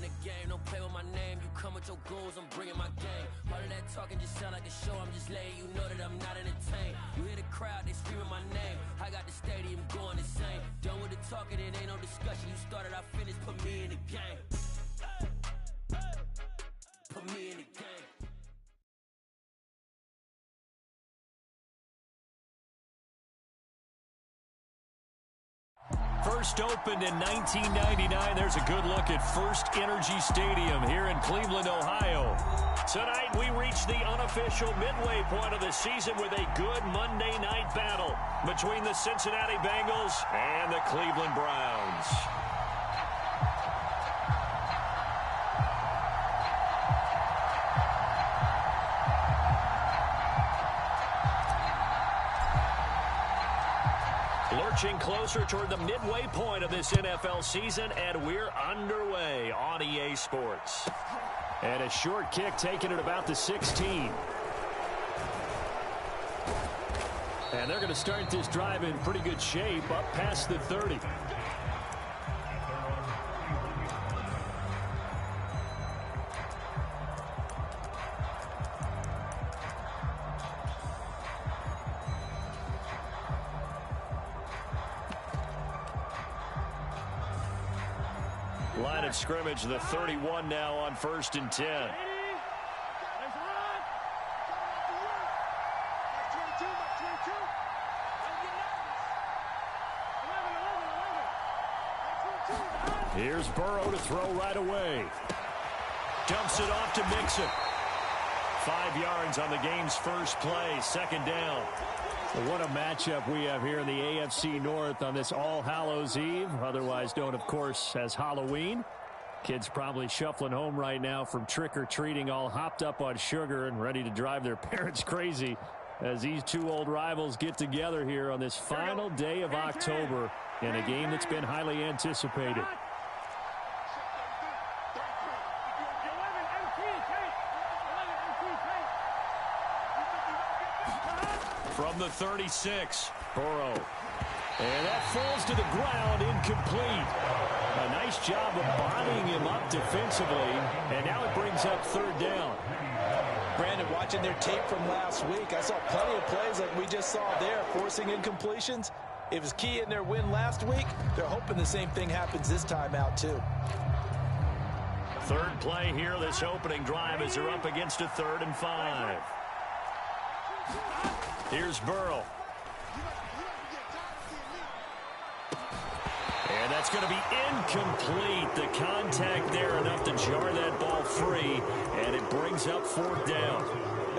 the game, don't play with my name. You come with your goons, I'm bringing my game. All of that talking just sound like a show, I'm just letting you know that I'm not entertained. You hear the crowd, they screaming my name. I got the stadium going insane. Done with the talking, it ain't no discussion. You started, I finished, put me in the game. Put me in the game. First opened in 1999. There's a good look at First Energy Stadium here in Cleveland, Ohio. Tonight we reach the unofficial midway point of the season with a good Monday night battle between the Cincinnati Bengals and the Cleveland Browns. Lurching closer toward the midway point of this NFL season, and we're underway on EA Sports. And a short kick taken at about the 16. And they're going to start this drive in pretty good shape up past the 30. Line of scrimmage, the 31 now on 1st and 10. Here's Burrow to throw right away. Dumps it off to Mixon. 5 yards on the game's first play, 2nd down. Well, what a matchup we have here in the AFC North on this All Hallows Eve, otherwise known, of course, as Halloween. Kids probably shuffling home right now from trick-or-treating, all hopped up on sugar and ready to drive their parents crazy as these two old rivals get together here on this final day of October in a game that's been highly anticipated. From the 36, Burrow. And that falls to the ground, incomplete. A nice job of bodying him up defensively, and now it brings up 3rd down. Brandon, watching their tape from last week, I saw plenty of plays like we just saw there, forcing incompletions. It was key in their win last week. They're hoping the same thing happens this time out, too. 3rd play here, this opening drive, as they're up against a 3rd and 5. Here's Burrow. And that's going to be incomplete. The contact there enough to jar that ball free, and it brings up 4th down.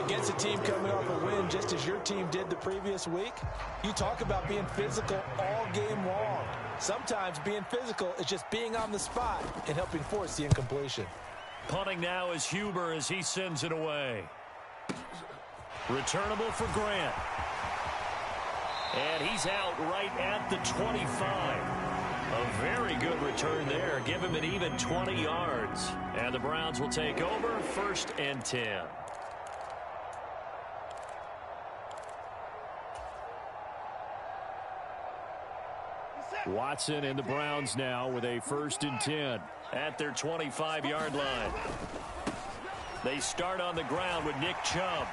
Against a team coming off a win just as your team did the previous week, you talk about being physical all game long. Sometimes being physical is just being on the spot and helping force the incompletion. Punting now is Huber as he sends it away. Returnable for Grant. And he's out right at the 25. A very good return there. Give him an even 20 yards. And the Browns will take over 1st and 10. Watson and the Browns now with a 1st and 10 at their 25-yard line. They start on the ground with Nick Chubb.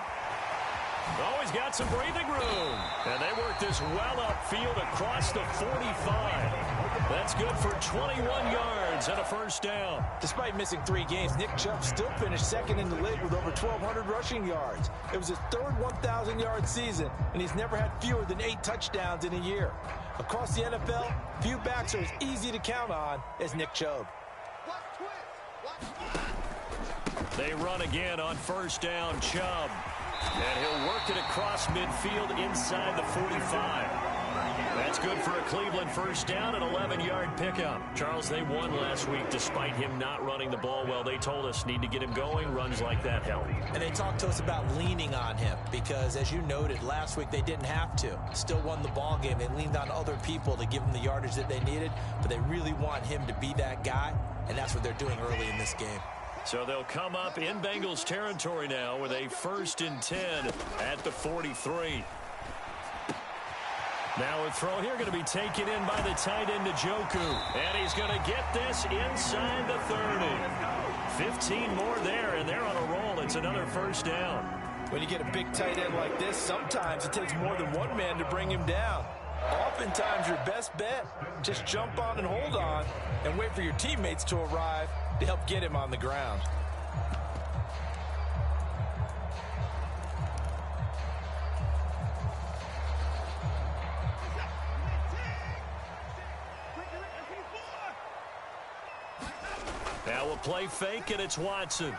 Oh, he's got some breathing room. And they work this well upfield across the 45. That's good for 21 yards and a 1st down. Despite missing 3 games, Nick Chubb still finished 2nd in the league with over 1,200 rushing yards. It was his 3rd 1,000-yard season, and he's never had fewer than 8 touchdowns in a year. Across the NFL, few backs are as easy to count on as Nick Chubb. They run again on 1st down, Chubb. And he'll work it across midfield inside the 45. That's good for a Cleveland 1st down, an 11-yard pickup. Charles, they won last week despite him not running the ball well. They told us need to get him going. Runs like that help. And they talked to us about leaning on him because, as you noted, last week they didn't have to. Still won the ball game. They leaned on other people to give them the yardage that they needed, but they really want him to be that guy, and that's what they're doing early in this game. So they'll come up in Bengals territory now with a 1st and 10 at the 43. Now a throw here going to be taken in by the tight end, Njoku. And he's going to get this inside the 30. 15 more there, and they're on a roll. It's another first down. When you get a big tight end like this, sometimes it takes more than one man to bring him down. Oftentimes, your best bet, just jump on and hold on and wait for your teammates to arrive to help get him on the ground. Now we'll play fake, and it's Watson.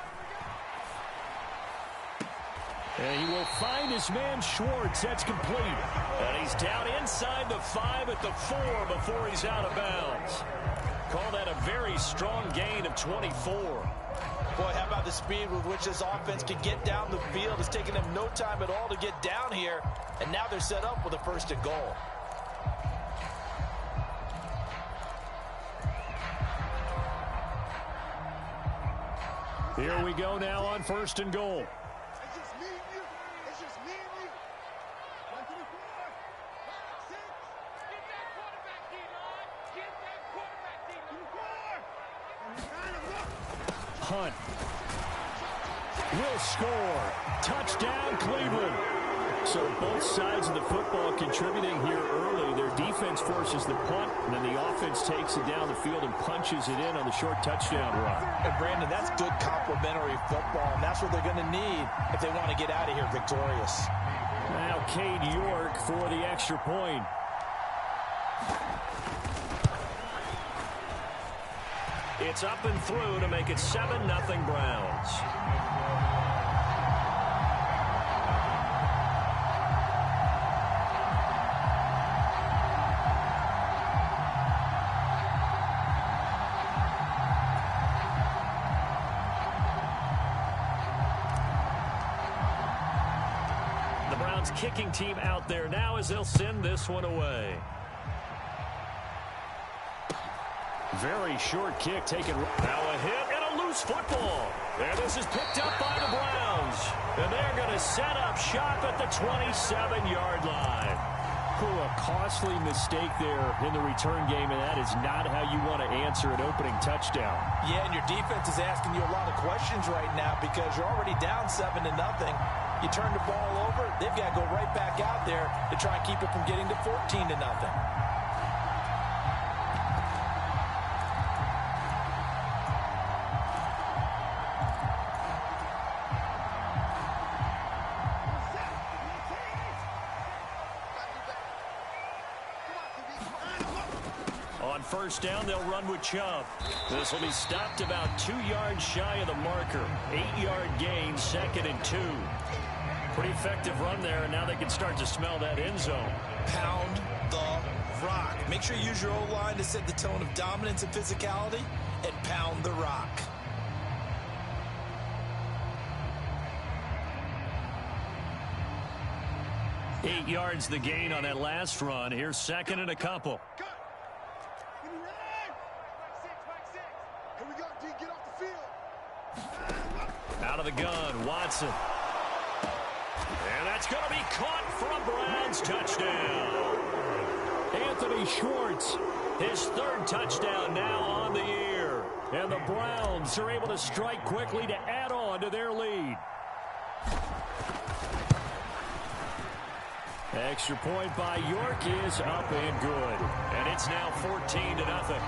And he will find his man Schwartz. That's complete. And he's down inside the 5 at the 4 before he's out of bounds. Call that a very strong gain of 24. Boy, how about the speed with which this offense can get down the field? It's taken them no time at all to get down here. And now they're set up with a 1st and goal. Here we go now on 1st and goal. Hunt will score. Touchdown, Cleveland. So both sides of the football contributing here early. Their defense forces the punt, and then the offense takes it down the field and punches it in on the short touchdown run. And Brandon, that's good complementary football, and that's what they're going to need if they want to get out of here victorious. Now Cade York for the extra point. It's up and through to make it 7-0 Browns. The Browns kicking team out there now as they'll send this one away. Very short kick taken. Now a hit and a loose football. And this is picked up by the Browns. And they're going to set up shop at the 27-yard line. A costly mistake there in the return game, and that is not how you want to answer an opening touchdown. Yeah, and your defense is asking you a lot of questions right now because you're already down 7-0. You turn the ball over, they've got to go right back out there to try and keep it from getting to 14-0. First down, they'll run with Chubb. This will be stopped about 2 yards shy of the marker. 8-yard gain, 2nd and 2. Pretty effective run there, and now they can start to smell that end zone. Pound the rock. Make sure you use your O-line to set the tone of dominance and physicality, and pound the rock. Eight yards the gain on that last run. Here's 2nd and a couple. Out of the gun, Watson. And that's going to be caught for a Browns touchdown. Anthony Schwartz, his 3rd touchdown now on the year. And the Browns are able to strike quickly to add on to their lead. Extra point by York is up and good. And it's now 14-0.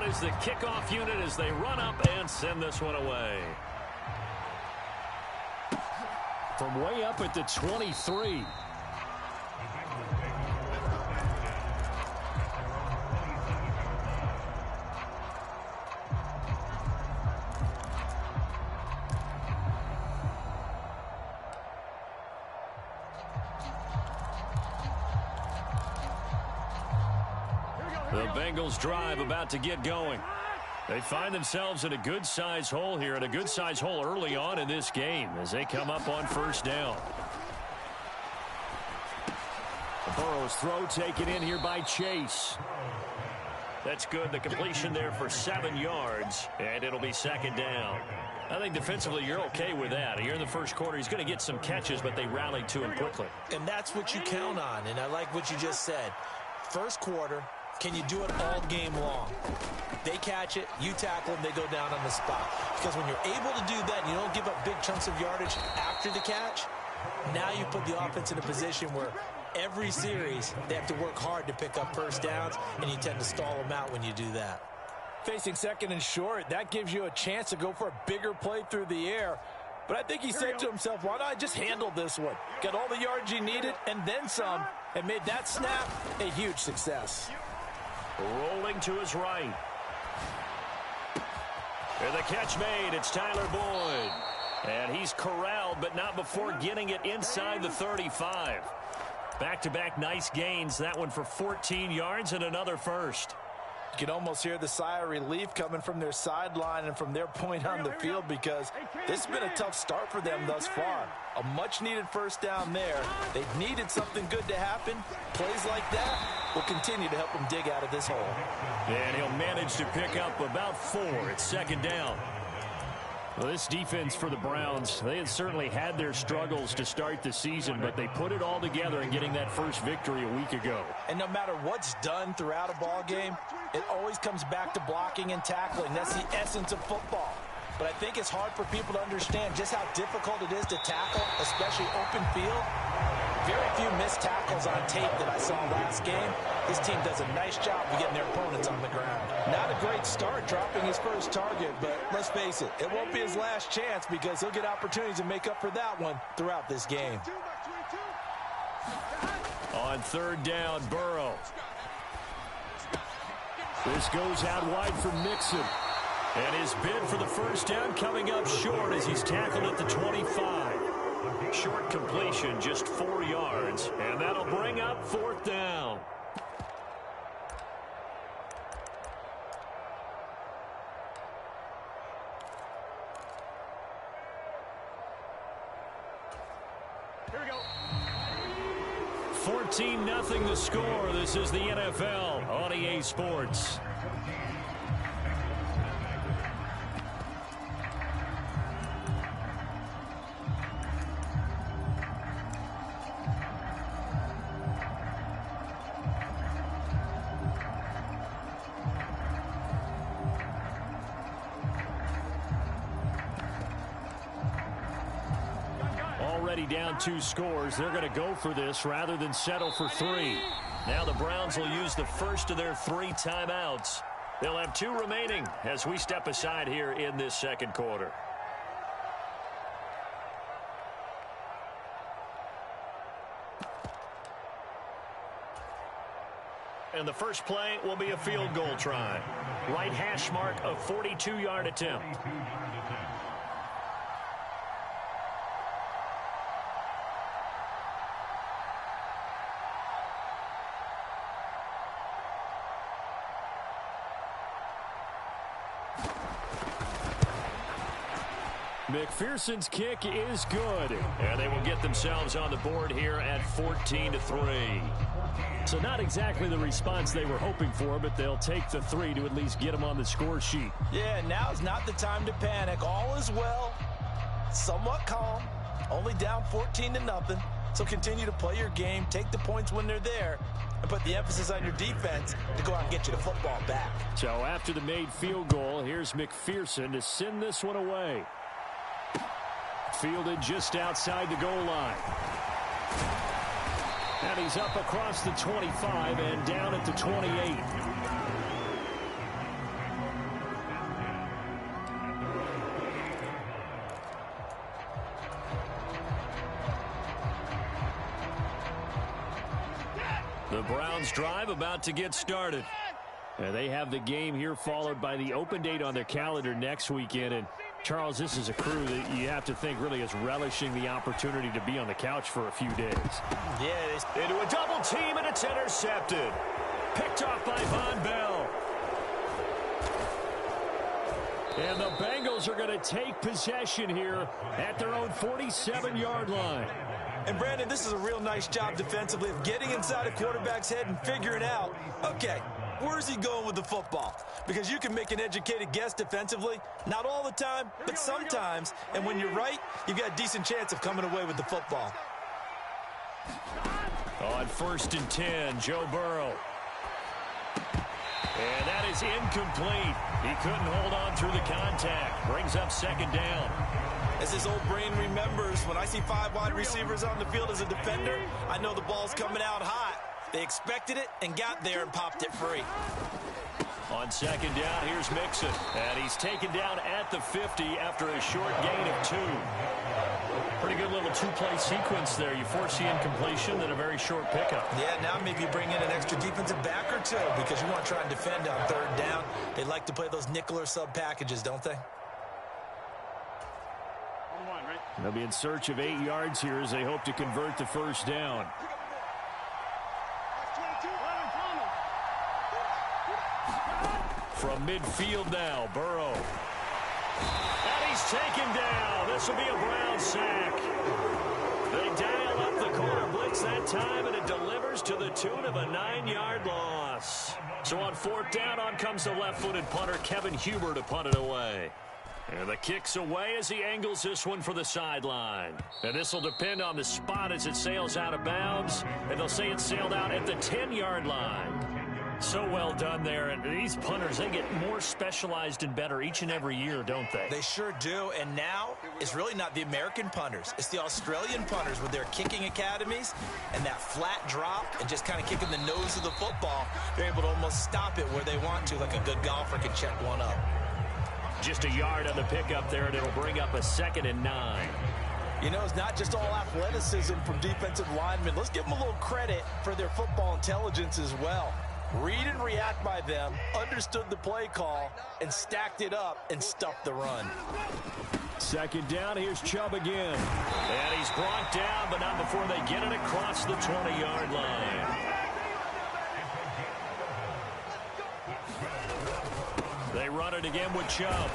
Is the kickoff unit as they run up and send this one away. From way up at the 23. The Bengals drive about to get going. They find themselves in a good-sized hole here, and a good-sized hole early on in this game as they come up on 1st down. Burrow's throw taken in here by Chase. That's good. The completion there for 7 yards, and it'll be 2nd down. I think defensively you're okay with that. Here in the first quarter, he's going to get some catches, but they rallied to him quickly. And that's what you count on, and I like what you just said. First quarter, can you do it all game long? They catch it, you tackle them, they go down on the spot. Because when you're able to do that and you don't give up big chunks of yardage after the catch, now you put the offense in a position where every series they have to work hard to pick up first downs, and you tend to stall them out when you do that. Facing second and short, that gives you a chance to go for a bigger play through the air. But I think he said to himself, why not just handle this one? Got all the yards he needed and then some, and made that snap a huge success. Rolling to his right. And the catch made. It's Tyler Boyd. And he's corralled, but not before getting it inside the 35. Back-to-back nice gains. That one for 14 yards and another first. You can almost hear the sigh of relief coming from their sideline and from their point on the field, because this has been a tough start for them thus far. A much-needed first down there. They've needed something good to happen. Plays like that will continue to help them dig out of this hole. And he'll manage to pick up about 4. It's second down. Well, this defense for the Browns, they had certainly had their struggles to start the season, but they put it all together in getting that first victory a week ago. And no matter what's done throughout a ball game, it always comes back to blocking and tackling. That's the essence of football. But I think it's hard for people to understand just how difficult it is to tackle, especially open field. Very few missed tackles on tape that I saw last game. This team does a nice job of getting their opponents on the ground. Not a great start dropping his first target, but let's face it, it won't be his last chance, because he'll get opportunities to make up for that one throughout this game. On third down, Burrow. This goes out wide for Mixon. And his bid for the first down coming up short as he's tackled at the 25. Short completion, just 4 yards. And that'll bring up fourth down. Here we go. 14-0 the score. This is the NFL on EA Sports. Already down 2 scores. They're going to go for this rather than settle for 3. Now the Browns will use the first of their 3 timeouts. They'll have 2 remaining as we step aside here in this second quarter. And the first play will be a field goal try. Right hash mark, a 42-yard attempt. McPherson's kick is good, and they will get themselves on the board here at 14-3. So not exactly the response they were hoping for, but they'll take the 3 to at least get them on the score sheet. Yeah, now's not the time to panic. All is well, somewhat calm, only down 14-0. So continue to play your game, take the points when they're there, and put the emphasis on your defense to go out and get you the football back. So after the made field goal, here's McPherson to send this one away. Fielded just outside the goal line. And he's up across the 25 and down at the 28. The Browns drive about to get started. And they have the game here followed by the open date on their calendar next weekend. And Charles, this is a crew that you have to think really is relishing the opportunity to be on the couch for a few days. Yeah, into a double team, and it's intercepted. Picked off by Von Bell. And the Bengals are going to take possession here at their own 47-yard line. And Brandon, this is a real nice job defensively of getting inside a quarterback's head and figuring out, okay, Where's he going with the football? Because you can make an educated guess defensively. Not all the time, but sometimes. And when you're right, you've got a decent chance of coming away with the football. On 1st and 10, Joe Burrow. And that is incomplete. He couldn't hold on through the contact. Brings up 2nd down. As his old brain remembers, when I see 5 wide receivers on the field as a defender, I know the ball's coming out hot. They expected it and got there and popped it free. On 2nd down, here's Mixon. And he's taken down at the 50 after a short gain of 2. Pretty good little 2-play sequence there. You force the incompletion, then a very short pickup. Yeah, now maybe you bring in an extra defensive back or 2 because you want to try and defend on 3rd down. They like to play those nickel or sub packages, don't they? They'll be in search of 8 yards here as they hope to convert the 1st down. From midfield now, Burrow. And he's taken down. This will be a Brown sack. They dial up the corner blitz that time, and it delivers to the tune of a 9-yard loss. So on 4th down, on comes the left-footed punter, Kevin Huber, to punt it away. And the kick's away as he angles this one for the sideline. And this will depend on the spot as it sails out of bounds. And they'll say it sailed out at the 10-yard line. So well done there. And these punters, they get more specialized and better each and every year, don't they? They sure do. And now it's really not the American punters. It's the Australian punters with their kicking academies and that flat drop and just kind of kicking the nose of the football. They're able to almost stop it where they want to, like a good golfer can check one up. Just a yard on the pickup there, and it'll bring up a 2nd and 9. You know, it's not just all athleticism from defensive linemen. Let's give them a little credit for their football intelligence as well. Read and react by them, understood the play call, and stacked it up and stuffed the run. 2nd down, here's Chubb again. And he's brought down, but not before they get it across the 20-yard line. They run it again with Chubb.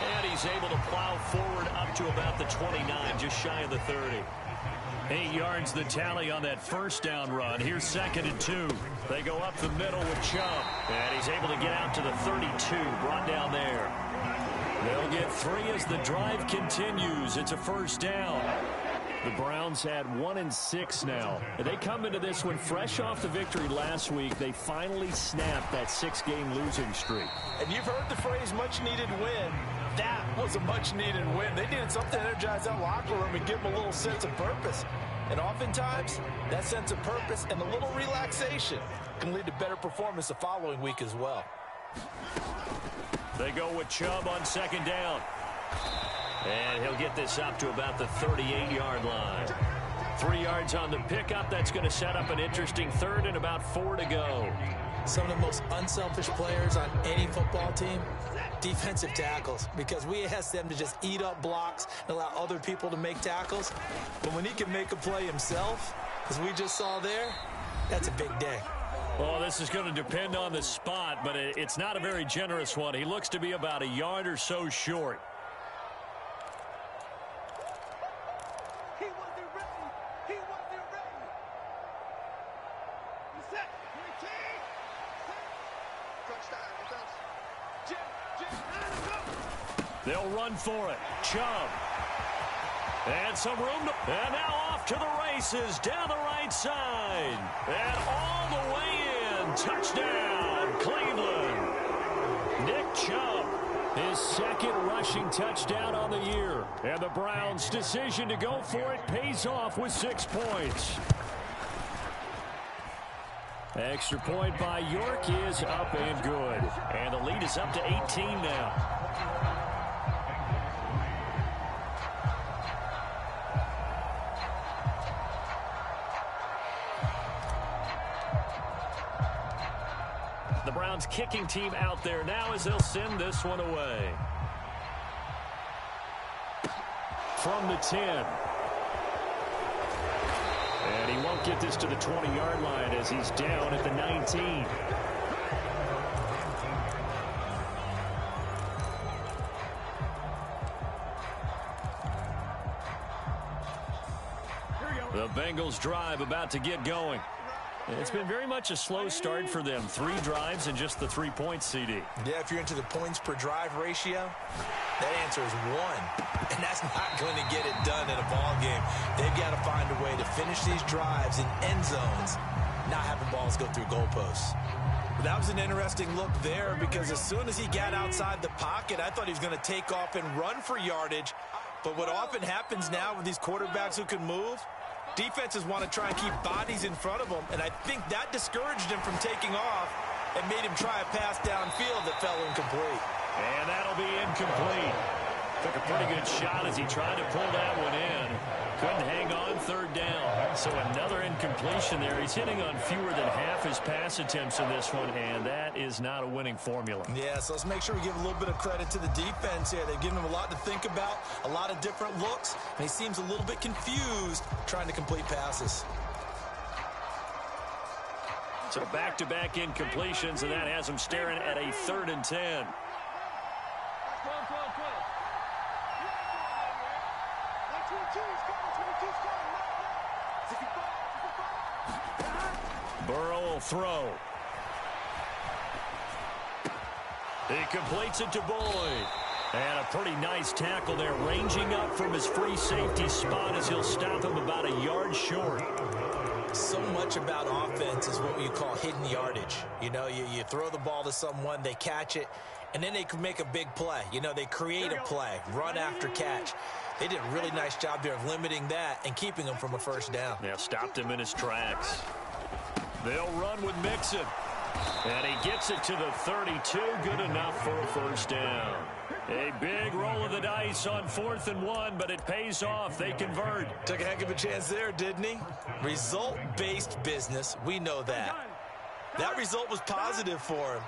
And he's able to plow forward up to about the 29, just shy of the 30. 8 yards the tally on that 1st down run. Here's 2nd and 2. They go up the middle with Chubb. And he's able to get out to the 32, brought down there. They'll get 3 as the drive continues. It's a 1st down. The Browns had 1-6 now. They come into this one fresh off the victory last week. They finally snapped that 6-game losing streak. And you've heard the phrase much-needed win. That was a much-needed win. They needed something to energize that locker room and give them a little sense of purpose. And oftentimes, that sense of purpose and a little relaxation can lead to better performance the following week as well. They go with Chubb on 2nd down. And he'll get this up to about the 38-yard line. 3 yards on the pickup. That's going to set up an interesting 3rd and about 4 to go. Some of the most unselfish players on any football team, defensive tackles, because we ask them to just eat up blocks and allow other people to make tackles. But when he can make a play himself, as we just saw there, that's a big day. Well, this is going to depend on the spot, but it's not a very generous one. He looks to be about a yard or so short. They'll run for it. Chubb. And some room to... And now off to the races down the right side. And all the way in. Touchdown, Cleveland. Nick Chubb, his 2nd rushing touchdown on the year. And the Browns' decision to go for it pays off with 6 points. Extra point by York is up and good. And the lead is up to 18 now. The Browns kicking team out there now as they'll send this one away. From the 10. And he won't get this to the 20-yard line as he's down at the 19. The Bengals drive about to get going. It's been very much a slow start for them. 3 drives and just the 3 points, CD. Yeah, if you're into the points per drive ratio, that answer is 1. And that's not going to get it done in a ball game. They've got to find a way to finish these drives in end zones, not having balls go through goalposts. But that was an interesting look there, because as soon as he got outside the pocket, I thought he was going to take off and run for yardage. But what often happens now with these quarterbacks who can move, defenses want to try and keep bodies in front of them, and I think that discouraged him from taking off and made him try a pass downfield that fell incomplete. And that'll be incomplete. Took a pretty good shot as he tried to pull that one in. Couldn't hang on, 3rd down. So another incompletion there. He's hitting on fewer than half his pass attempts in this one, and that is not a winning formula. Yeah, so let's make sure we give a little bit of credit to the defense here. They've given him a lot to think about, a lot of different looks, and he seems a little bit confused trying to complete passes. So back-to-back incompletions, and that has him staring at a 3rd and 10. Burrow will throw. He completes it to Boyd. And a pretty nice tackle there, ranging up from his free safety spot as he'll stop him about a yard short. So much about offense is what you call hidden yardage. You know, you throw the ball to someone, they catch it, and then they can make a big play. You know, they create a play, run after catch. They did a really nice job there of limiting that and keeping him from a 1st down. Yeah, stopped him in his tracks. They'll run with Mixon. And he gets it to the 32. Good enough for a 1st down. A big roll of the dice on 4th and 1, but it pays off. They convert. Took a heck of a chance there, didn't he? Result-based business. We know that. That result was positive for him.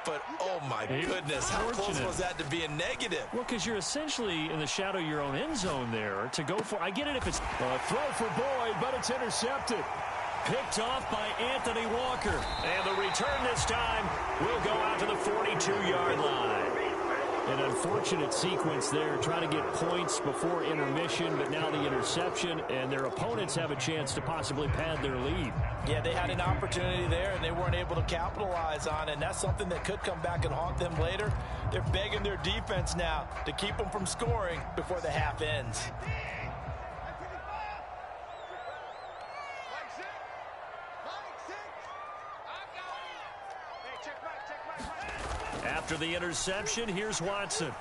But, oh, my goodness, how close was that to being negative? Well, because you're essentially in the shadow of your own end zone there to go for. I get it if it's a throw for Boyd, but it's intercepted. Picked off by Anthony Walker. And the return this time will go out to the 42-yard line. An unfortunate sequence there, trying to get points before intermission, but now the interception, and their opponents have a chance to possibly pad their lead. Yeah, they had an opportunity there, and they weren't able to capitalize on it, and that's something that could come back and haunt them later. They're begging their defense now to keep them from scoring before the half ends. After the interception, here's Watson.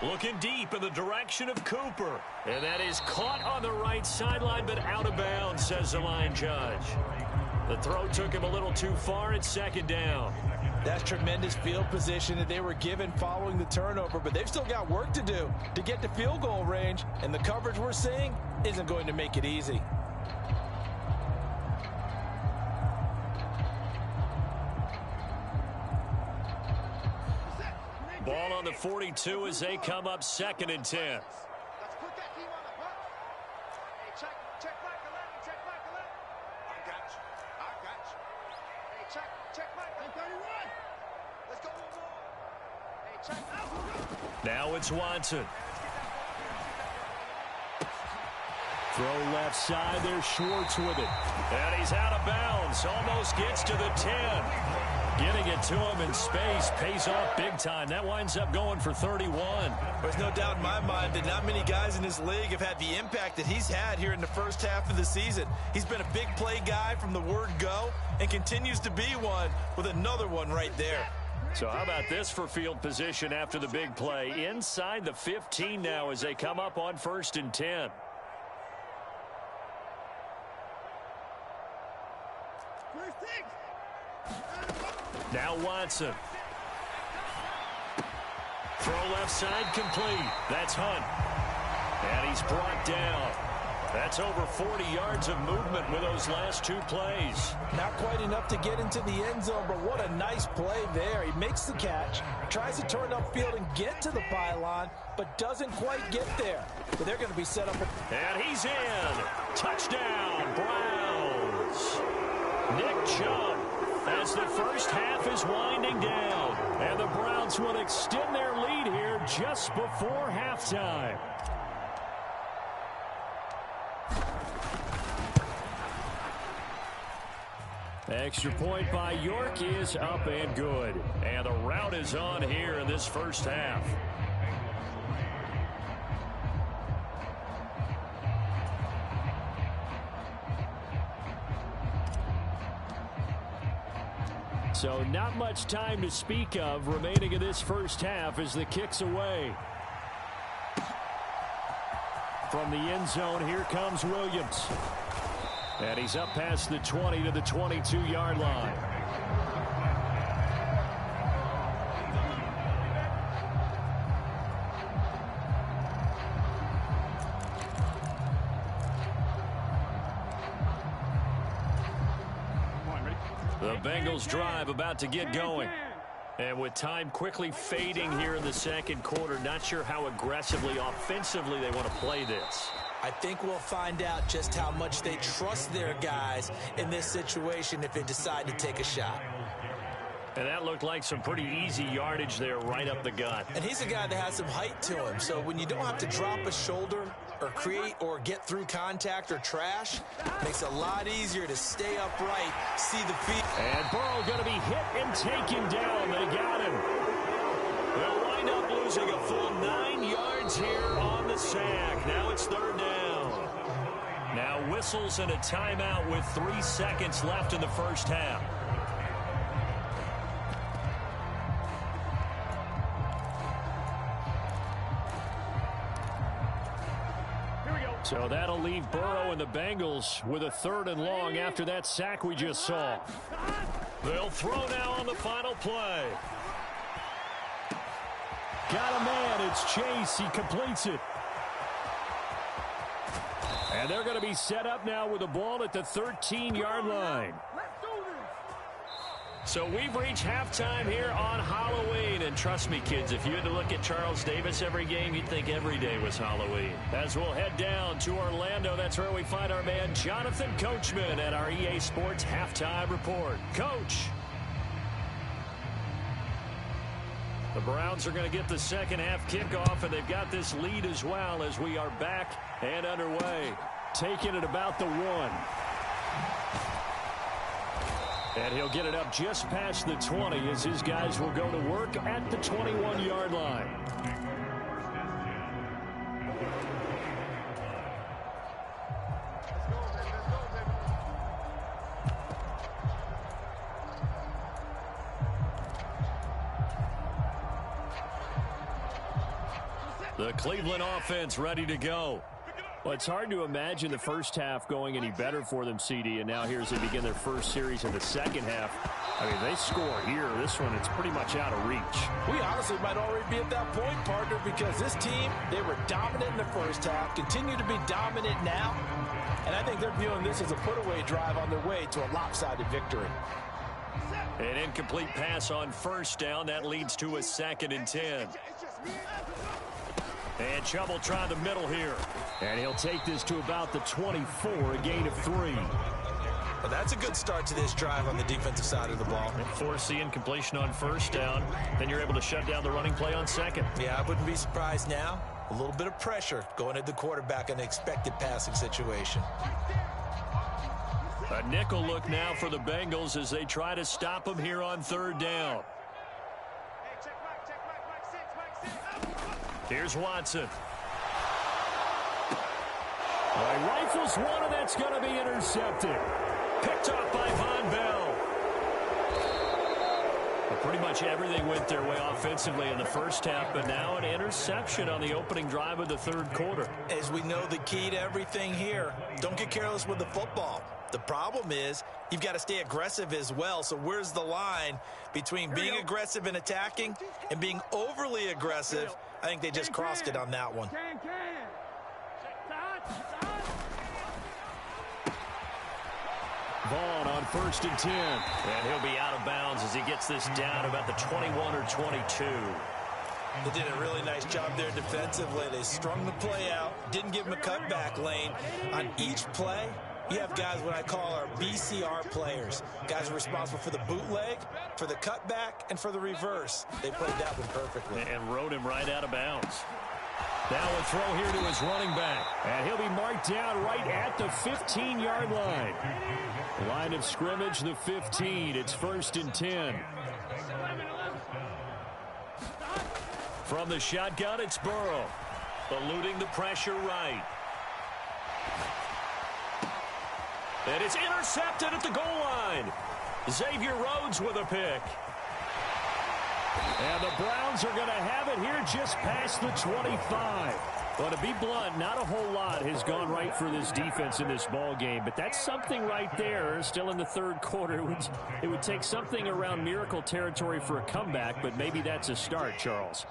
Looking deep in the direction of Cooper. And that is caught on the right sideline, but out of bounds, says the line judge. The throw took him a little too far at 2nd down. That's tremendous field position that they were given following the turnover, but they've still got work to do to get to field goal range, and the coverage we're seeing isn't going to make it easy. Ball on the 42 as they come up 2nd and 10. Now it's Watson. Throw left side. There's Schwartz with it. And he's out of bounds. Almost gets to the 10. Getting it to him in space pays off big time. That winds up going for 31. There's no doubt in my mind that not many guys in this league have had the impact that he's had here in the 1st half of the season. He's been a big play guy from the word go and continues to be one with another one right there. So how about this for field position after the big play? Inside the 15 now as they come up on 1st and 10. Now Watson. Throw left side complete. That's Hunt. And he's brought down. That's over 40 yards of movement with those last 2 plays. Not quite enough to get into the end zone, but what a nice play there. He makes the catch, tries to turn upfield and get to the pylon, but doesn't quite get there. But they're going to be set up. And he's in. Touchdown, Browns. Nick Chubb, as the 1st half is winding down. And the Browns will extend their lead here just before halftime. Extra point by York is up and good. And the rout is on here in this first half. So not much time to speak of remaining in this first half as the kick's away. From the end zone, here comes Williams. And he's up past the 20 to the 22-yard line. The Bengals drive about to get going. And with time quickly fading here in the second quarter, not sure how aggressively, offensively they want to play this. I think we'll find out just how much they trust their guys in this situation if they decide to take a shot. And that looked like some pretty easy yardage there right up the gut. And he's a guy that has some height to him, so when you don't have to drop a shoulder or create or get through contact or trash, it makes it a lot easier to stay upright, see the feet. And Burrow going to be hit and taken down. They got him. They'll wind up losing a full 9 yards here on the sack. Now it's third down. Now whistles and a timeout with 3 seconds left in the first half. So that'll leave Burrow and the Bengals with a 3rd and long after that sack we just saw. They'll throw now on the final play. Got a man. It's Chase. He completes it. And they're going to be set up now with the ball at the 13-yard line. So we've reached halftime here on Halloween. And trust me, kids, if you had to look at Charles Davis every game, you'd think every day was Halloween. As we'll head down to Orlando, that's where we find our man Jonathan Coachman at our EA Sports Halftime Report. Coach. The Browns are going to get the second half kickoff, and they've got this lead as well as we are back and underway. Taking it about the 1. And he'll get it up just past the 20 as his guys will go to work at the 21-yard line. The Cleveland offense ready to go. Well, it's hard to imagine the first half going any better for them, CD, and now here as they begin their first series of the second half. I mean, they score here. This one, it's pretty much out of reach. We honestly might already be at that point, partner, because this team, they were dominant in the first half, continue to be dominant now, and I think they're viewing this as a put-away drive on their way to a lopsided victory. An incomplete pass on first down. That leads to a 2nd and 10. And Chubb will try the middle here. And he'll take this to about the 24, a gain of 3. Well, that's a good start to this drive on the defensive side of the ball. And force the incompletion on first down. Then you're able to shut down the running play on second. Yeah, I wouldn't be surprised now. A little bit of pressure going at the quarterback in an expected passing situation. A nickel look now for the Bengals as they try to stop him here on 3rd down. Here's Watson. Well, he rifles one, and that's going to be intercepted. Picked off by Von Bell. Well, pretty much everything went their way offensively in the first half, but now an interception on the opening drive of the 3rd quarter. As we know, the key to everything here, don't get careless with the football. The problem is you've got to stay aggressive as well. So where's the line between being aggressive and attacking and being overly aggressive? I think they just crossed it on that one. Vaughn on 1st and 10. And he'll be out of bounds as he gets this down about the 21 or 22. They did a really nice job there defensively. They strung the play out, didn't give him a cutback lane. On each play, you have guys what I call our BCR players. Guys are responsible for the bootleg, for the cutback, and for the reverse. They played that one perfectly. And rode him right out of bounds. Now a throw here to his running back. And he'll be marked down right at the 15-yard line. Line of scrimmage, the 15. It's 1st and 10. From the shotgun, it's Burrow. Eluding the pressure right. And it's intercepted at the goal line. Xavier Rhodes with a pick. And the Browns are going to have it here just past the 25. Well, to be blunt, not a whole lot has gone right for this defense in this ball game, but that's something right there. Still in the third quarter. It would take something around miracle territory for a comeback, but maybe that's a start, Charles.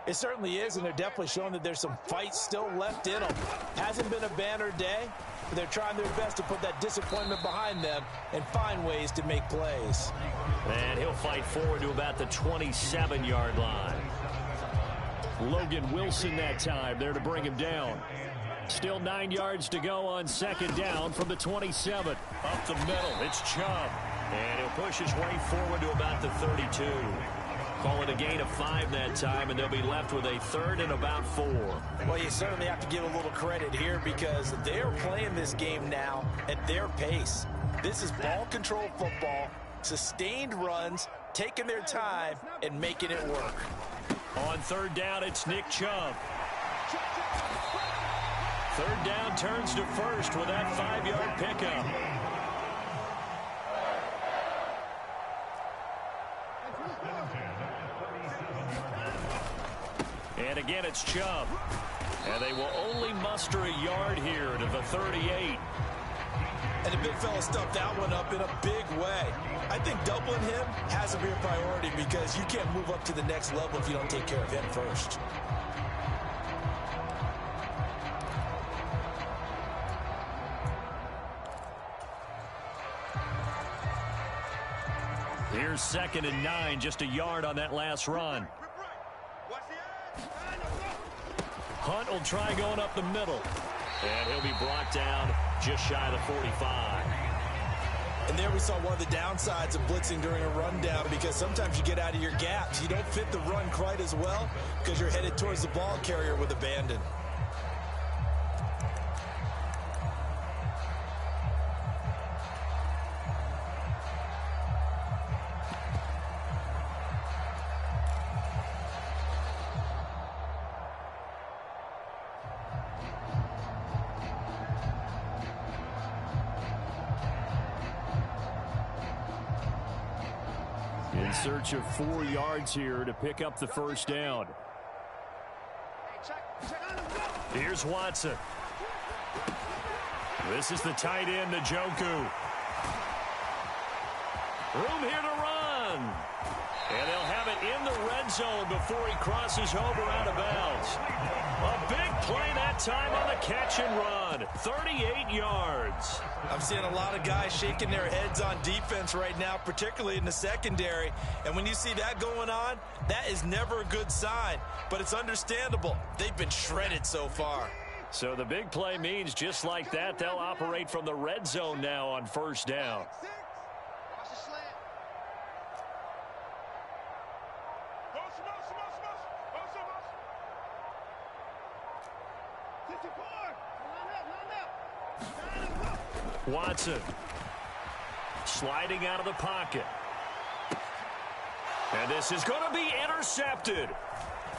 It certainly is, and they're definitely showing that there's some fight still left in them. Hasn't been a banner day, but they're trying their best to put that disappointment behind them and find ways to make plays. And he'll fight forward to about the 27-yard line. Logan Wilson that time there to bring him down. Still 9 yards to go on 2nd down from the 27. Up the middle, it's Chubb. And he'll push his way forward to about the 32. Call it a gain of 5 that time, and they'll be left with a 3rd and about 4. Well, you certainly have to give a little credit here because they're playing this game now at their pace. This is ball control football, sustained runs, taking their time, and making it work. On 3rd down, it's Nick Chubb. 3rd down turns to 1st with that 5-yard pickup. And again, it's Chubb. And they will only muster a yard here to the 38. And the big fella stuffed that one up in a big way. I think doubling him has to be a priority because you can't move up to the next level if you don't take care of him first. Here's 2nd and 9, just a yard on that last run. Hunt will try going up the middle. And he'll be brought down just shy of the 45. And there we saw one of the downsides of blitzing during a rundown because sometimes you get out of your gaps. You don't fit the run quite as well because you're headed towards the ball carrier with abandon. In search of 4 yards here to pick up the 1st down. Here's Watson. This is the tight end, Njoku. Room here to run. And they'll have it in the red zone before he crosses over out of bounds. A big play that time on the catch and run. 38 yards. I'm seeing a lot of guys shaking their heads on defense right now, particularly in the secondary. And when you see that going on, that is never a good sign. But it's understandable. They've been shredded so far. So the big play means just like that, they'll operate from the red zone now on 1st down. Watson sliding out of the pocket. And this is going to be intercepted.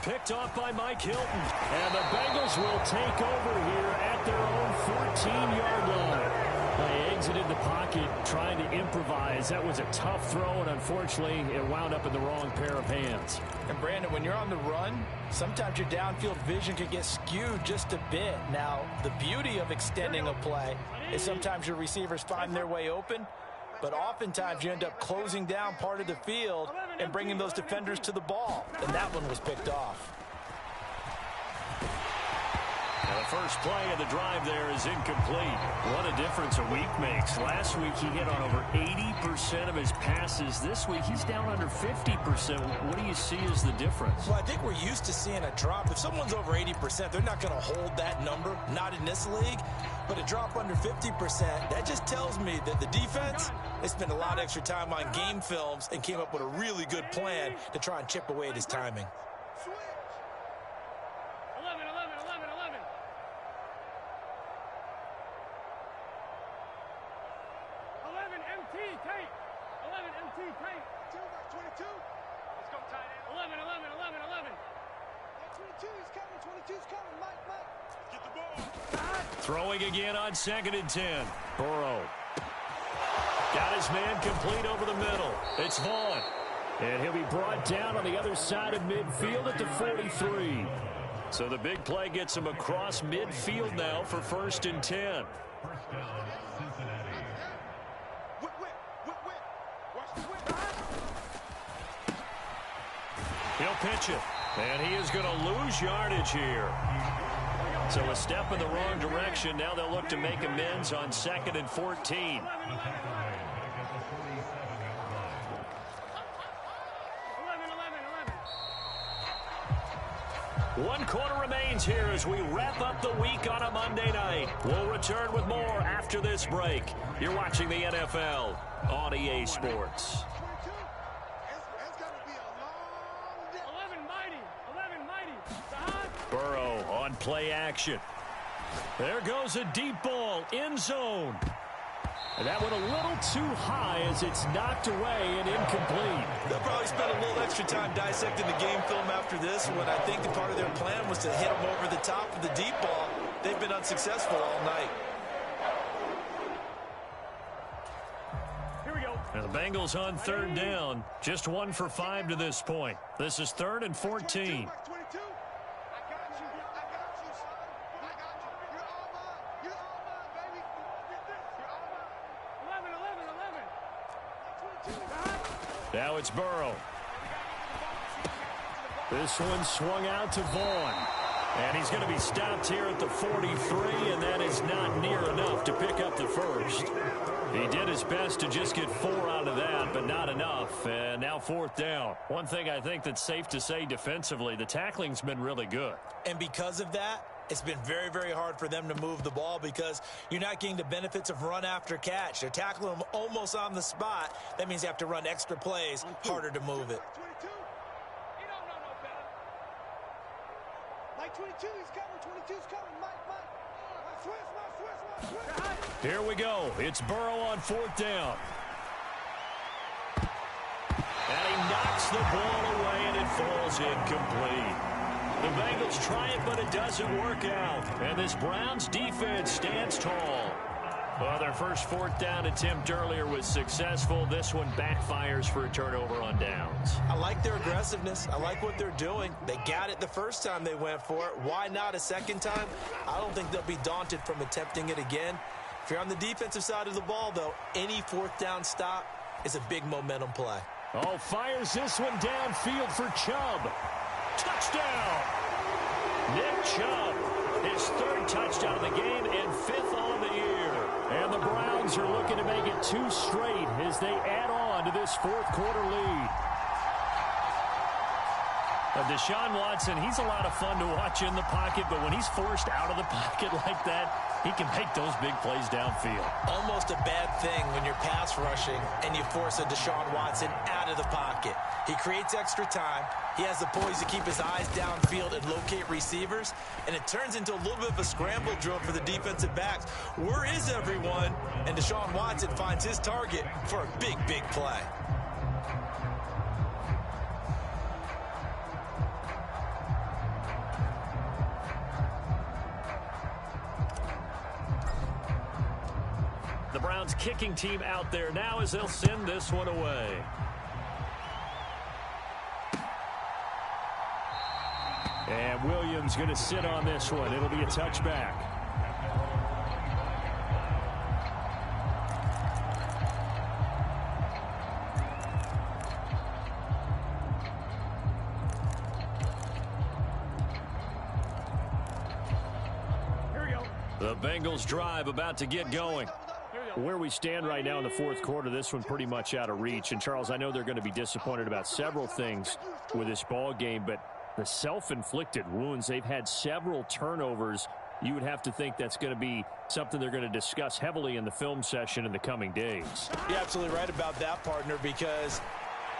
Picked off by Mike Hilton. And the Bengals will take over here at their own 14-yard line. They exited the pocket trying to improvise. That was a tough throw, and unfortunately, it wound up in the wrong pair of hands. And Brandon, when you're on the run, sometimes your downfield vision can get skewed just a bit. Now, the beauty of extending a play is sometimes your receivers find their way open, but oftentimes you end up closing down part of the field and bringing those defenders to the ball. And that one was picked off. Now the first play of the drive there is incomplete. What a difference a week makes. Last week he hit on over 80% of his passes. This week he's down under 50%. What do you see as the difference? Well, I think we're used to seeing a drop. If someone's over 80%, they're not going to hold that number, not in this league. But a drop under 50%, that just tells me that the defense, they spent a lot of extra time on game films and came up with a really good plan to try and chip away at his timing. tight. 11, MT, tight. 22. Let's go tight end. 11. 22, he's coming. 22's coming. Mike. Get the ball. Throwing again on 2nd and 10. Burrow. Got his man complete over the middle. It's Vaughn. And he'll be brought down on the other side of midfield at the 43. So the big play gets him across midfield now for 1st and 10. He'll pitch it. And he is going to lose yardage here. So a step in the wrong direction. Now they'll look to make amends on 2nd and 14. 1 quarter remains here as we wrap up the week on a Monday night. We'll return with more after this break. You're watching the NFL on EA Sports. Burrow on play action. There goes a deep ball, end zone. And that went a little too high as it's knocked away and incomplete. They'll probably spend a little extra time dissecting the game film after this one. I think the part of their plan was to hit them over the top of the deep ball. They've been unsuccessful all night. Here we go. And the Bengals on 3rd down. Just 1 for 5 to this point. This is 3rd and 14. Now it's Burrow. This one swung out to Vaughn. And he's going to be stopped here at the 43, and that is not near enough to pick up the first. He did his best to just get 4 out of that, but not enough. And now 4th down. One thing I think that's safe to say defensively, the tackling's been really good. And because of that, it's been very, very hard for them to move the ball because you're not getting the benefits of run after catch. They're tackling them almost on the spot. That means you have to run extra plays, harder to move it. 22, he's coming. 22's coming. Mike. Switch. Here we go. It's Burrow on 4th down. And he knocks the ball away, and it falls incomplete. The Bengals try it, but it doesn't work out. And this Browns defense stands tall. Well, their first 4th down attempt earlier was successful. This one backfires for a turnover on downs. I like their aggressiveness. I like what they're doing. They got it the first time they went for it. Why not a second time? I don't think they'll be daunted from attempting it again. If you're on the defensive side of the ball, though, any 4th down stop is a big momentum play. Oh, fires this one downfield for Chubb. Touchdown! Nick Chubb, his 3rd touchdown of the game and 5th on the year. And the Browns are looking to make it 2 straight as they add on to this 4th quarter lead. Deshaun Watson, he's a lot of fun to watch in the pocket, but when he's forced out of the pocket like that, he can make those big plays downfield. Almost a bad thing when you're pass rushing and you force a Deshaun Watson out of the pocket. He creates extra time. He has the poise to keep his eyes downfield and locate receivers, and it turns into a little bit of a scramble drill for the defensive backs. Where is everyone? And Deshaun Watson finds his target for a big, big play. The Browns kicking team out there now as they'll send this one away. And Williams going to sit on this one. It'll be a touchback. Here we go. The Bengals drive about to get going. Where we stand right now in the 4th quarter, this one pretty much out of reach. And, Charles, I know they're going to be disappointed about several things with this ball game, but the self-inflicted wounds, they've had several turnovers. You would have to think that's going to be something they're going to discuss heavily in the film session in the coming days. You're absolutely right about that, partner, because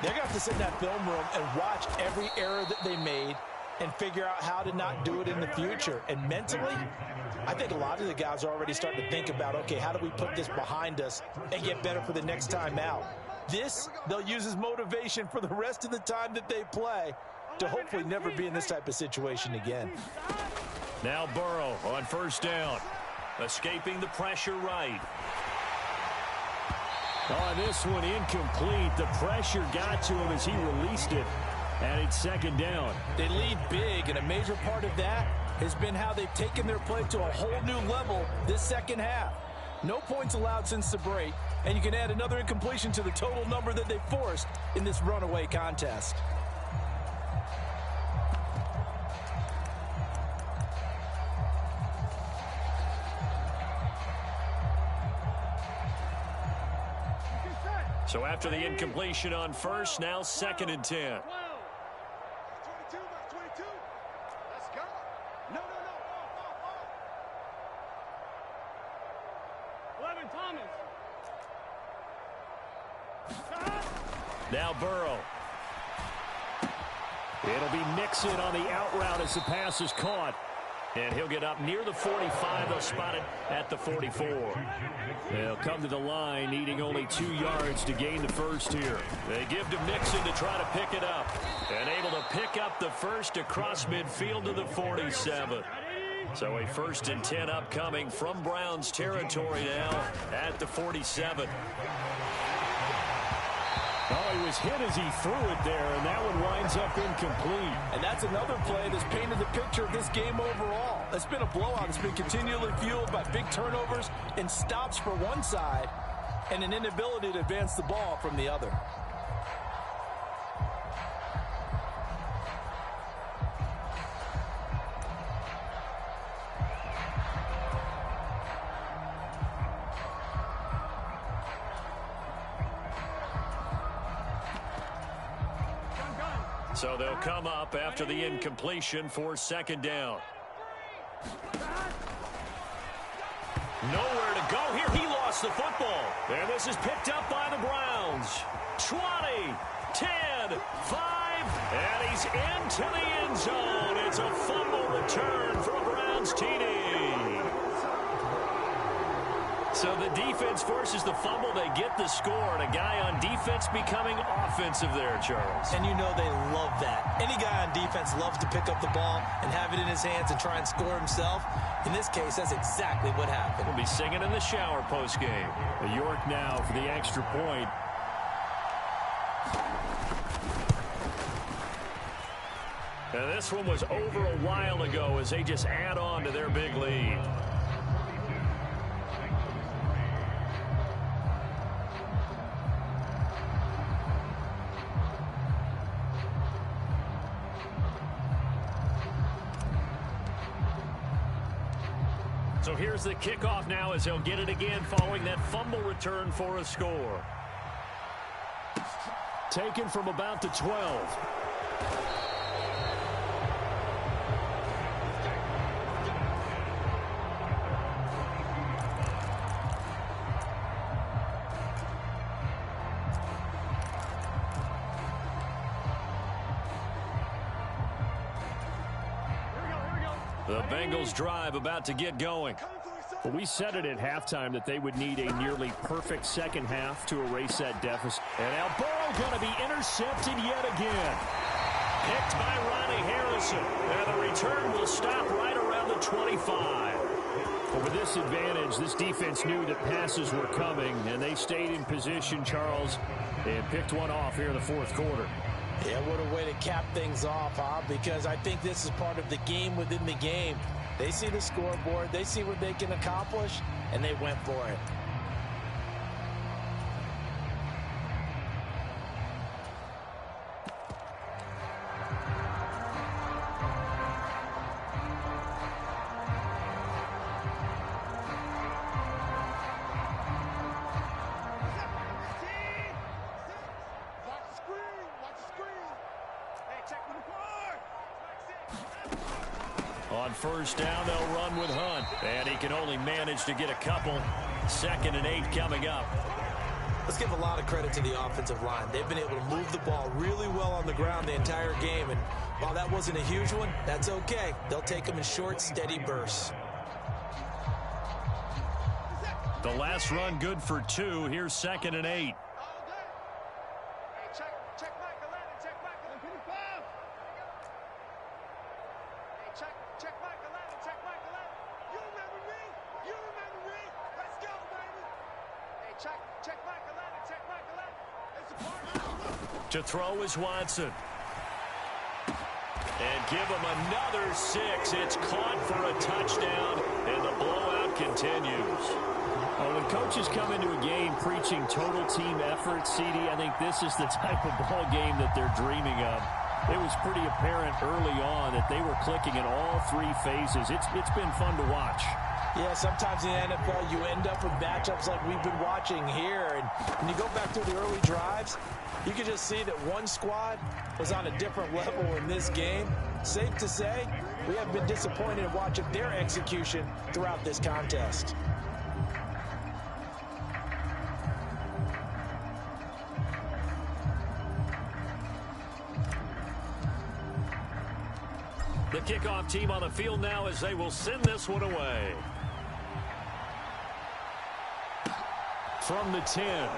they're going to have to sit in that film room and watch every error that they made and figure out how to not do it in the future. And mentally, I think a lot of the guys are already starting to think about, okay, how do we put this behind us and get better for the next time out? This, they'll use as motivation for the rest of the time that they play to hopefully never be in this type of situation again. Now Burrow on first down. Escaping the pressure right. On this one, incomplete. The pressure got to him as he released it. And it's second down. They lead big, and a major part of that has been how they've taken their play to a whole new level this second half. No points allowed since the break, and you can add another incompletion to the total number that they forced in this runaway contest. So after the incompletion on first, now second and 10. 22, 22. Let's go. No. 11, Thomas. Now Burrow. It'll be Mixon on the out route as the pass is caught. And he'll get up near the 45. They'll spot it at the 44. They'll come to the line, needing only 2 yards to gain the first here. They give to Mixon to try to pick it up. And able to pick up the first across midfield to the 47. So a 1st and 10 upcoming from Browns territory now at the 47. Oh, he was hit as he threw it there, and that one winds up incomplete. And that's another play that's painted the picture of this game overall. It's been a blowout. It's been continually fueled by big turnovers and stops for one side and an inability to advance the ball from the other. So they'll come up after the incompletion for second down. Nowhere to go here. He lost the football. And this is picked up by the Browns. 20, 10, 5, and he's into the end zone. It's a fumble return for a Browns TD. So the defense forces the fumble. They get the score, and a guy on defense becoming offensive there, Charles. And you know they love that. Any guy on defense loves to pick up the ball and have it in his hands and try and score himself. In this case, that's exactly what happened. We'll be singing in the shower postgame. York now for the extra point. And this one was over a while ago as they just add on to their big lead. So here's the kickoff now as they'll get it again following that fumble return for a score. Taken from about the 12. The Bengals drive about to get going. Well, we said it at halftime that they would need a nearly perfect second half to erase that deficit. And now Burrow going to be intercepted yet again. Picked by Ronnie Harrison. And the return will stop right around the 25. But with this advantage, this defense knew that passes were coming, and they stayed in position, Charles, and picked one off here in the fourth quarter. Yeah, what a way to cap things off, huh? Because I think this is part of the game within the game. They see the scoreboard, they see what they can accomplish, and they went for it. On first down, they'll run with Hunt. And he can only manage to get a couple. 2nd and 8 coming up. Let's give a lot of credit to the offensive line. They've been able to move the ball really well on the ground the entire game, and while that wasn't a huge one, that's okay. They'll take them in short, steady bursts. The last run good for 2. Here's 2nd and 8. To throw is Watson. And give him another 6. It's caught for a touchdown, and the blowout continues. Well, when coaches come into a game preaching total team effort, CD, I think this is the type of ball game that they're dreaming of. It was pretty apparent early on that they were clicking in all 3 phases. It's been fun to watch. Yeah, sometimes in the NFL you end up with matchups like we've been watching here. And when you go back through the early drives, you can just see that one squad was on a different level in this game. Safe to say, we have been disappointed in watching their execution throughout this contest. The kickoff team on the field now as they will send this one away. From the 10.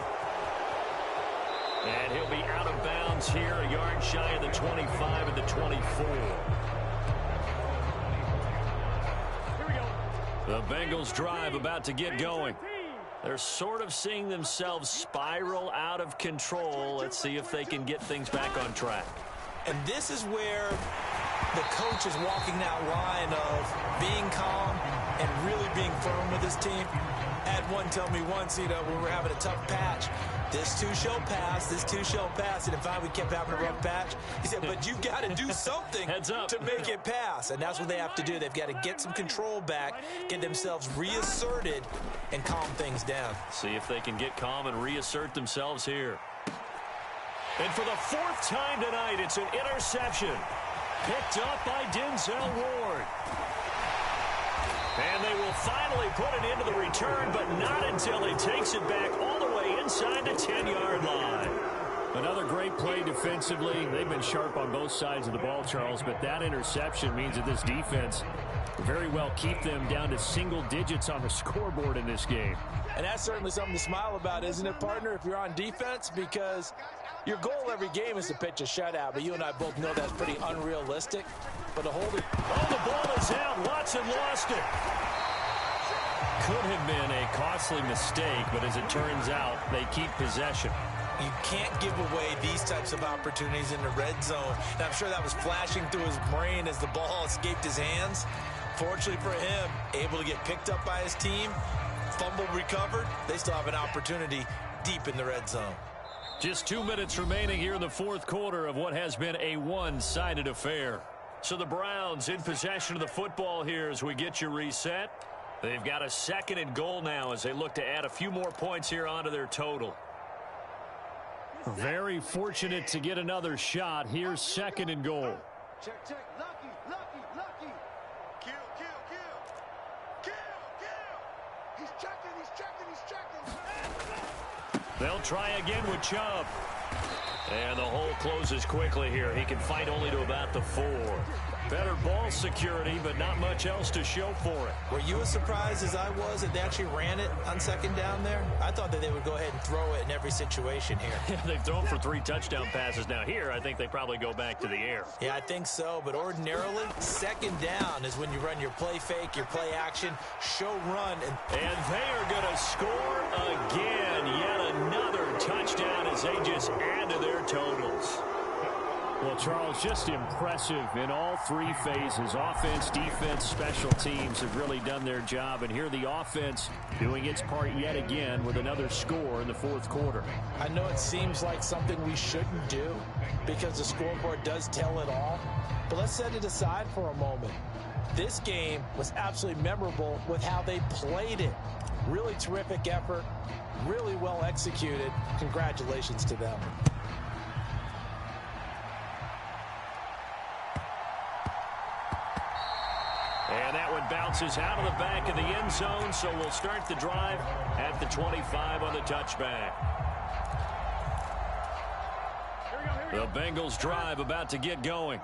And he'll be out of bounds here, a yard shy of the 25 and the 24. The Bengals drive about to get going. They're sort of seeing themselves spiral out of control. Let's see if they can get things back on track. And this is where the coach is walking that line of being calm and really being firm with his team. I had one tell me once, when we were having a tough patch, this too shall pass, this too shall pass. And in fact, we kept having a rough patch. He said, but you got to do something to make it pass. And that's what they have to do. They've got to get some control back, get themselves reasserted, and calm things down. See if they can get calm and reassert themselves here. And for the 4th time tonight, it's an interception. Picked up by Denzel Ward. And they will finally put it into the return, but not until he takes it back all the way inside the 10-yard line. Another great play defensively. They've been sharp on both sides of the ball, Charles, but that interception means that this defense very well keep them down to single digits on the scoreboard in this game. And that's certainly something to smile about, isn't it, partner, if you're on defense? Because your goal every game is to pitch a shutout, but you and I both know that's pretty unrealistic. But to hold it... Oh, the ball is out. Watson lost it. Could have been a costly mistake, but as it turns out, they keep possession. You can't give away these types of opportunities in the red zone. And I'm sure that was flashing through his brain as the ball escaped his hands. Fortunately for him, able to get picked up by his team, fumble recovered. They still have an opportunity deep in the red zone. Just 2 minutes remaining here in the 4th quarter of what has been a one-sided affair. So the Browns in possession of the football here as we get you reset. They've got a 2nd and goal now as they look to add a few more points here onto their total. Very fortunate to get another shot. Here's 2nd and goal. Check. Lucky. Kill. He's checking. They'll try again with Chubb. And the hole closes quickly here. He can fight only to about the 4. Better ball security, but not much else to show for it. Were you as surprised as I was that they actually ran it on 2nd down there? I thought that they would go ahead and throw it in every situation here. They've thrown for 3 touchdown passes. Now here, I think they probably go back to the air. Yeah, I think so. But ordinarily, 2nd down is when you run your play fake, your play action, show run. And they are going to score again. Yet another touchdown as they just add to their totals. Well, Charles, just impressive in all 3 phases. Offense, defense, special teams have really done their job. And here the offense doing its part yet again with another score in the 4th quarter. I know it seems like something we shouldn't do because the scoreboard does tell it all. But let's set it aside for a moment. This game was absolutely memorable with how they played it. Really terrific effort, really well executed. Congratulations to them. And that one bounces out of the back of the end zone, so we'll start the drive at the 25 on the touchback. The Bengals drive about to get going.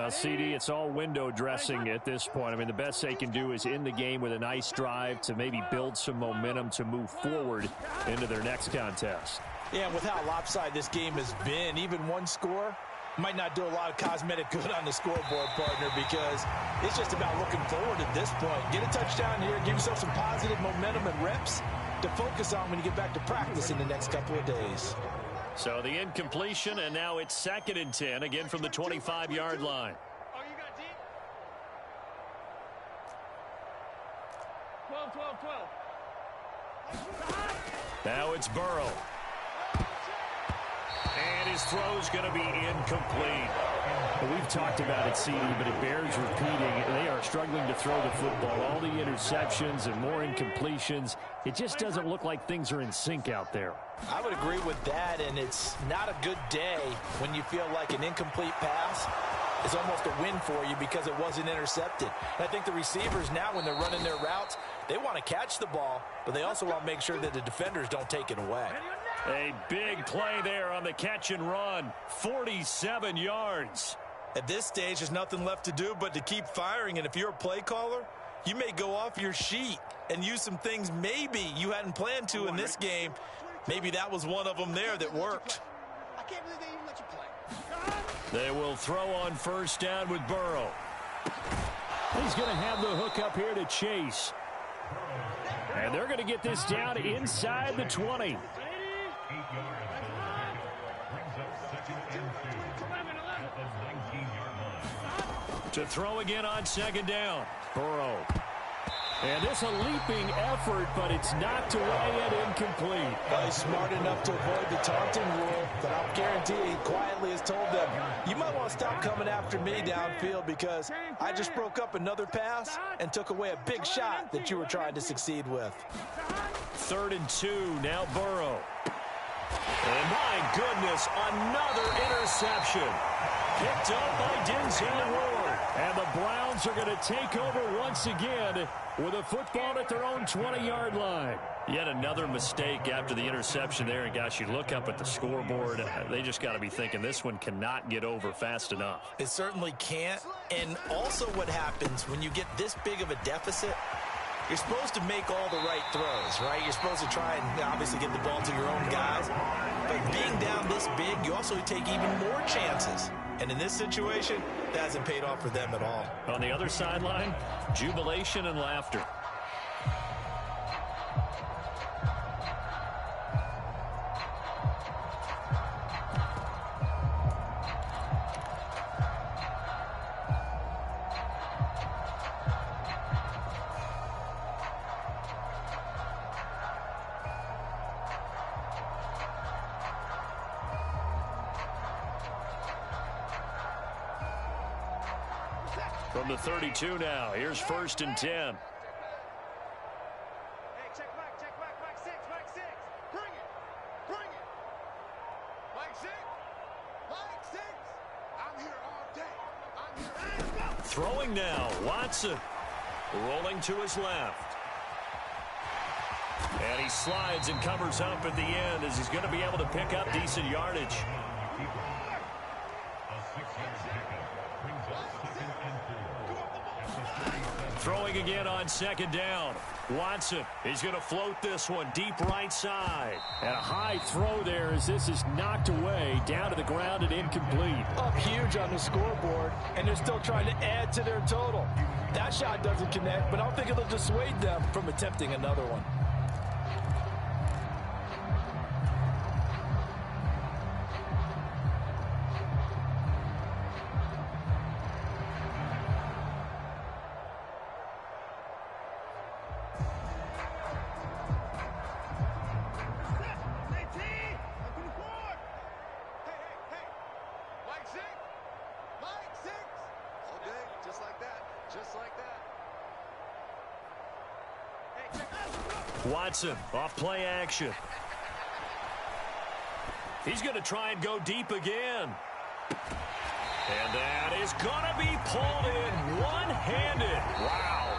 CD, it's all window dressing at this point. I mean, the best they can do is in the game with a nice drive to maybe build some momentum to move forward into their next contest. Yeah, and with how lopsided this game has been, even one score might not do a lot of cosmetic good on the scoreboard, partner, because it's just about looking forward at this point. Get a touchdown here, give yourself some positive momentum and reps to focus on when you get back to practice in the next couple of days. So the incompletion, and now it's 2nd and 10, again from the 25-yard line. Oh, you got deep? 12, 12, 12. Now it's Burrow. And his throw's going to be incomplete. Well, we've talked about it, CD, but it bears repeating. They are struggling to throw the football. All the interceptions and more incompletions. It just doesn't look like things are in sync out there. I would agree with that, and it's not a good day when you feel like an incomplete pass is almost a win for you because it wasn't intercepted. And I think the receivers now, when they're running their routes, they want to catch the ball, but they also want to make sure that the defenders don't take it away. A big play there on the catch and run. 47 yards. At this stage, there's nothing left to do but to keep firing, and if you're a play caller, you may go off your sheet and use some things maybe you hadn't planned to in this game. Maybe that was one of them there that worked. I can't believe they even let you play. They will throw on 1st down with Burrow. He's going to have the hook up here to Chase. And they're going to get this down inside the 20. To throw again on 2nd down. Burrow. And it's a leaping effort, but it's knocked away and incomplete. Well, he's smart enough to avoid the taunting rule, but I'll guarantee he quietly has told them, you might want to stop coming after me downfield because I just broke up another pass and took away a big shot that you were trying to succeed with. 3rd and 2, now Burrow. And my goodness, another interception. Picked up by Denzel Ward. And the Browns are going to take over once again with a football at their own 20-yard line. Yet another mistake after the interception there. And, gosh, you look up at the scoreboard. They just got to be thinking this one cannot get over fast enough. It certainly can't. And also what happens when you get this big of a deficit, you're supposed to make all the right throws, right? You're supposed to try and obviously get the ball to your own guys. But being down this big, you also take even more chances. And in this situation, that hasn't paid off for them at all. On the other sideline, jubilation and laughter. From the 32 now, here's 1st and 10. Hey, check back, back 6, back 6. Bring it. Back 6. I'm here all day. Let's go. Throwing now, Watson. Rolling to his left. And he slides and covers up at the end as he's going to be able to pick up decent yardage. Throwing again on 2nd down. Watson, he's going to float this one deep right side. And a high throw there as this is knocked away down to the ground and incomplete. Up huge on the scoreboard, and they're still trying to add to their total. That shot doesn't connect, but I don't think it'll dissuade them from attempting another one. Watson off play action. He's going to try and go deep again. And that is going to be pulled in one-handed. Wow.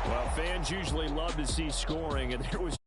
Well, fans usually love to see scoring, and there was